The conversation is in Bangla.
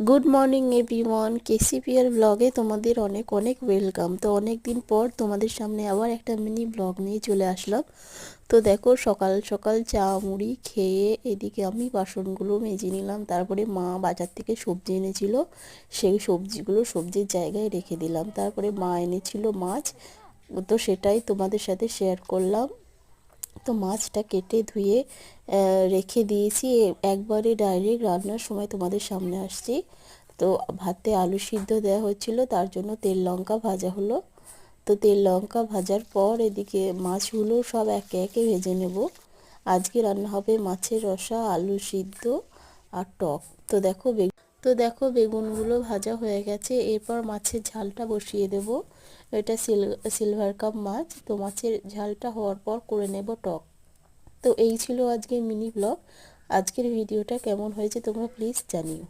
গুড মর্নিং এভরিওয়ান, কেসিপিআর ব্লগে তোমাদের অনেক অনেক ওয়েলকাম। তো অনেক দিন পর তোমাদের সামনে আবার একটা মিনি ব্লগ নিয়ে চলে আসলাম। তো দেখো, সকাল সকাল চা মুড়ি খেয়ে এদিকে আমি বাসনগুলো মেজে নিলাম। তারপরে মা বাজার থেকে সবজি এনেছিল, সেই সবজিগুলো সবজির জায়গায় রেখে দিলাম। তারপরে মা এনেছিল মাছ, তো সেটাই তোমাদের সাথে শেয়ার করলাম। তো মাছটা কেটে ধুয়ে রেখে দিয়েছি, একবারে ডাইরেক্ট রান্নার সময় তোমাদের সামনে আসছি। তো ভাতে আলু সিদ্ধ দেওয়া হচ্ছিল, তার জন্য তেল লঙ্কা ভাজা হলো। তো তেল লঙ্কা ভাজার পর এদিকে মাছগুলো সব একে একে ভেজে নেব। আজকে রান্না হবে মাছের রসা, আলু সিদ্ধ আর টক। তো দেখো বেগুনগুলো ভাজা হয়ে গেছে, এরপর মাছের ঝালটা বসিয়ে দেব। এটা সিলভার কাপ মাছ, তো মাছের ঝালটা হওয়ার পর করে নেব টক। তো এই ছিল আজকের মিনি ব্লগ। আজকের ভিডিওটা কেমন হয়েছে তোমরা প্লিজ জানিও।